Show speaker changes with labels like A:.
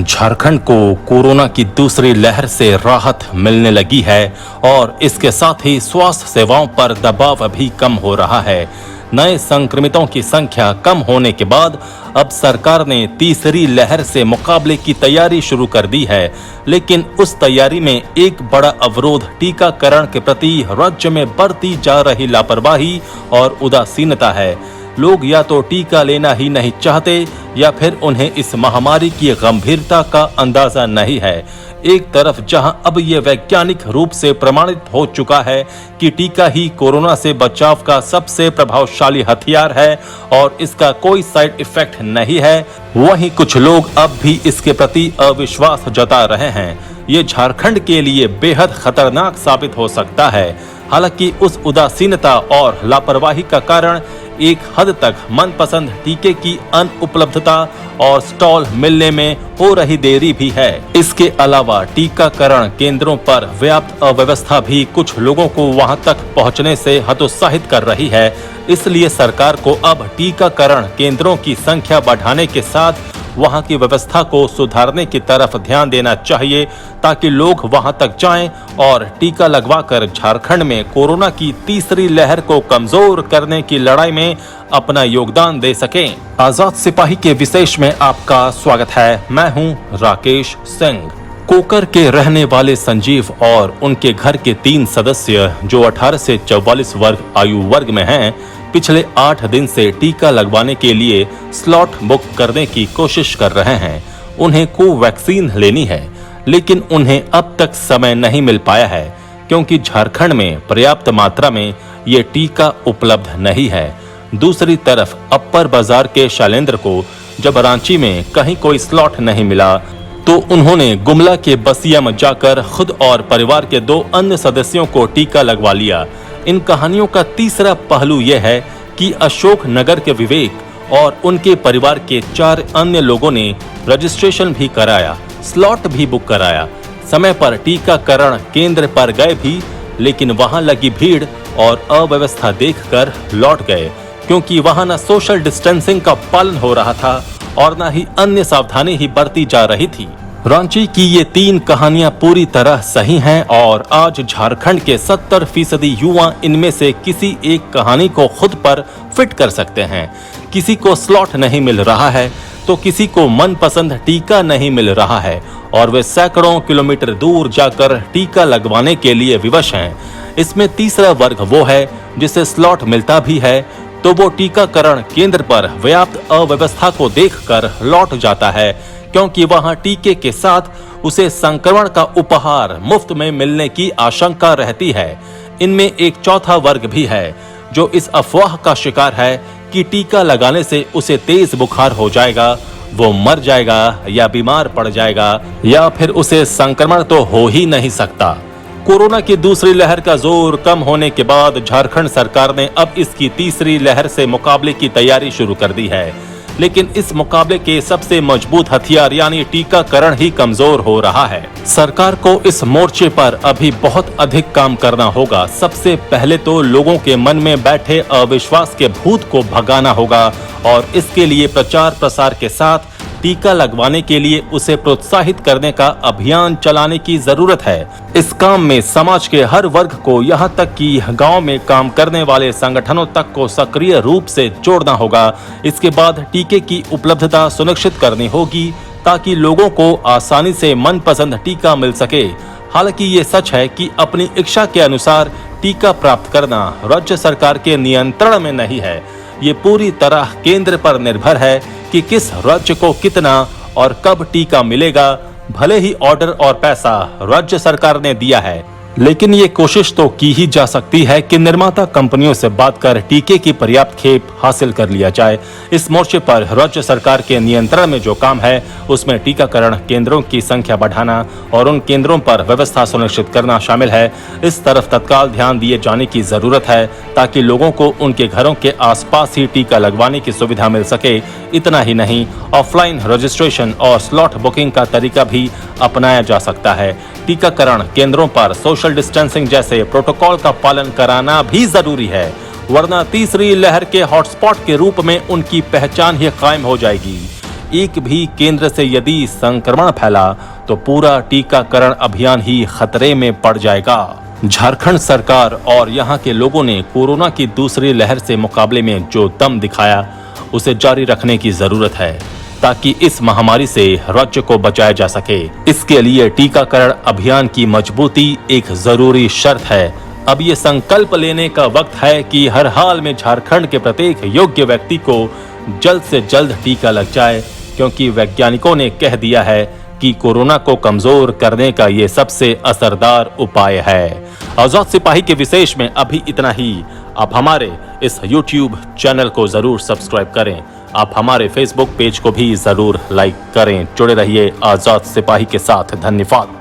A: झारखंड को कोरोना की दूसरी लहर से राहत मिलने लगी है और इसके साथ ही स्वास्थ्य सेवाओं पर दबाव भी कम हो रहा है। नए संक्रमितों की संख्या कम होने के बाद अब सरकार ने तीसरी लहर से मुकाबले की तैयारी शुरू कर दी है, लेकिन उस तैयारी में एक बड़ा अवरोध टीकाकरण के प्रति राज्य में बढ़ती जा रही लापरवाही और उदासीनता है। लोग या तो टीका लेना ही नहीं चाहते या फिर उन्हें इस महामारी की गंभीरता का अंदाजा नहीं है। एक तरफ जहां अब ये वैज्ञानिक रूप से प्रमाणित हो चुका है कि टीका ही कोरोना से बचाव का सबसे प्रभावशाली हथियार है और इसका कोई साइड इफेक्ट नहीं है, वहीं कुछ लोग अब भी इसके प्रति अविश्वास जता रहे हैं। ये झारखंड के लिए बेहद खतरनाक साबित हो सकता है। हालांकि उस उदासीनता और लापरवाही का कारण एक हद तक मनपसंद टीके की अनुपलब्धता और स्टॉल मिलने में हो रही देरी भी है। इसके अलावा टीकाकरण केंद्रों पर व्याप्त अव्यवस्था भी कुछ लोगों को वहां तक पहुंचने से हतोत्साहित कर रही है। इसलिए सरकार को अब टीकाकरण केंद्रों की संख्या बढ़ाने के साथ वहां की व्यवस्था को सुधारने की तरफ ध्यान देना चाहिए, ताकि लोग वहां तक जाएं और टीका लगवाकर झारखंड में कोरोना की तीसरी लहर को कमजोर करने की लड़ाई में अपना योगदान दे सकें। आजाद सिपाही के विशेष में आपका स्वागत है। मैं हूं राकेश सिंह। कोकर के रहने वाले संजीव और उनके घर के 3 सदस्य जो 18 से 44 वर्ग आयु वर्ग में हैं, पिछले 8 दिन से टीका लगवाने के लिए स्लॉट बुक करने की कोशिश कर रहे हैं। उन्हें कोवैक्सीन लेनी है, लेकिन उन्हें अब तक समय नहीं मिल पाया है क्योंकि झारखंड में पर्याप्त मात्रा में ये टीका उपलब्ध नहीं है। दूसरी तरफ अप्पर बाजार के शैलेंद्र को जब रांची में कहीं कोई स्लॉट नहीं मिला तो उन्होंने गुमला के बसिया में जाकर खुद और परिवार के 2 अन्य सदस्यों को टीका लगवा लिया। इन कहानियों का तीसरा पहलू यह है कि अशोक नगर के विवेक और उनके परिवार के 4 अन्य लोगों ने रजिस्ट्रेशन भी कराया, स्लॉट भी बुक कराया, समय पर टीकाकरण केंद्र पर गए भी, लेकिन वहां लगी भीड़ और अव्यवस्था देखकर लौट गए क्योंकि वहां न सोशल डिस्टेंसिंग का पालन हो रहा था और न ही अन्य सावधानी ही बरती जा रही थी। रांची की ये 3 कहानियां पूरी तरह सही हैं और आज झारखंड के 70% युवा इनमें से किसी एक कहानी को खुद पर फिट कर सकते हैं। किसी को स्लॉट नहीं मिल रहा है तो किसी को मनपसंद टीका नहीं मिल रहा है और वे सैकड़ों किलोमीटर दूर जाकर टीका लगवाने के लिए विवश हैं। इसमें तीसरा वर्ग वो है जिसे स्लॉट मिलता भी है तो वो टीकाकरण केंद्र पर व्याप्त अव्यवस्था को देखकर लौट जाता है क्योंकि वहां टीके के साथ उसे संक्रमण का उपहार मुफ्त में मिलने की आशंका रहती है। इनमें एक चौथा वर्ग भी है जो इस अफवाह का शिकार है कि टीका लगाने से उसे तेज बुखार हो जाएगा, वो मर जाएगा या बीमार पड़ जाएगा या फिर उसे संक्रमण तो हो ही नहीं सकता। कोरोना की दूसरी लहर का जोर कम होने के बाद झारखंड सरकार ने अब इसकी तीसरी लहर से मुकाबले की तैयारी शुरू कर दी है, लेकिन इस मुकाबले के सबसे मजबूत हथियार यानी टीकाकरण ही कमजोर हो रहा है। सरकार को इस मोर्चे पर अभी बहुत अधिक काम करना होगा। सबसे पहले तो लोगों के मन में बैठे अविश्वास के भूत को भगाना होगा और इसके लिए प्रचार प्रसार के साथ टीका लगवाने के लिए उसे प्रोत्साहित करने का अभियान चलाने की जरूरत है। इस काम में समाज के हर वर्ग को, यहाँ तक कि गांव में काम करने वाले संगठनों तक को सक्रिय रूप से जोड़ना होगा। इसके बाद टीके की उपलब्धता सुनिश्चित करनी होगी ताकि लोगों को आसानी से मनपसंद टीका मिल सके। हालांकि ये सच है कि अपनी इच्छा के अनुसार टीका प्राप्त करना राज्य सरकार के नियंत्रण में नहीं है। ये पूरी तरह केंद्र पर निर्भर है कि किस राज्य को कितना और कब टीका मिलेगा। भले ही ऑर्डर और पैसा राज्य सरकार ने दिया है, लेकिन ये कोशिश तो की ही जा सकती है कि निर्माता कंपनियों से बात कर टीके की पर्याप्त खेप हासिल कर लिया जाए। इस मोर्चे पर राज्य सरकार के नियंत्रण में जो काम है उसमें टीकाकरण केंद्रों की संख्या बढ़ाना और उन केंद्रों पर व्यवस्था सुनिश्चित करना शामिल है। इस तरफ तत्काल ध्यान दिए जाने की जरूरत है ताकि लोगों को उनके घरों के आसपास ही टीका लगवाने की सुविधा मिल सके। इतना ही नहीं, ऑफलाइन रजिस्ट्रेशन और स्लॉट बुकिंग का तरीका भी अपनाया जा सकता है। टीकाकरण केंद्रों पर सोशल डिस्टेंसिंग जैसे प्रोटोकॉल का पालन कराना भी जरूरी है, वरना तीसरी लहर के हॉटस्पॉट के रूप में उनकी पहचान ही कायम हो जाएगी। एक भी केंद्र से यदि संक्रमण फैला तो पूरा टीकाकरण अभियान ही खतरे में पड़ जाएगा। झारखंड सरकार और यहाँ के लोगों ने कोरोना की दूसरी लहर से मुकाबले में जो दम दिखाया उसे जारी रखने की जरूरत है ताकि इस महामारी से राज्य को बचाया जा सके। इसके लिए टीकाकरण अभियान की मजबूती एक जरूरी शर्त है। अब ये संकल्प लेने का वक्त है कि हर हाल में झारखंड के प्रत्येक योग्य व्यक्ति को जल्द से जल्द टीका लग जाए, क्योंकि वैज्ञानिकों ने कह दिया है कि कोरोना को कमजोर करने का ये सबसे असरदार उपाय है। आजाद सिपाही के विशेष में अभी इतना ही। आप हमारे इस YouTube चैनल को जरूर सब्सक्राइब करें। आप हमारे Facebook पेज को भी जरूर लाइक करें। जुड़े रहिए आजाद सिपाही के साथ। धन्यवाद।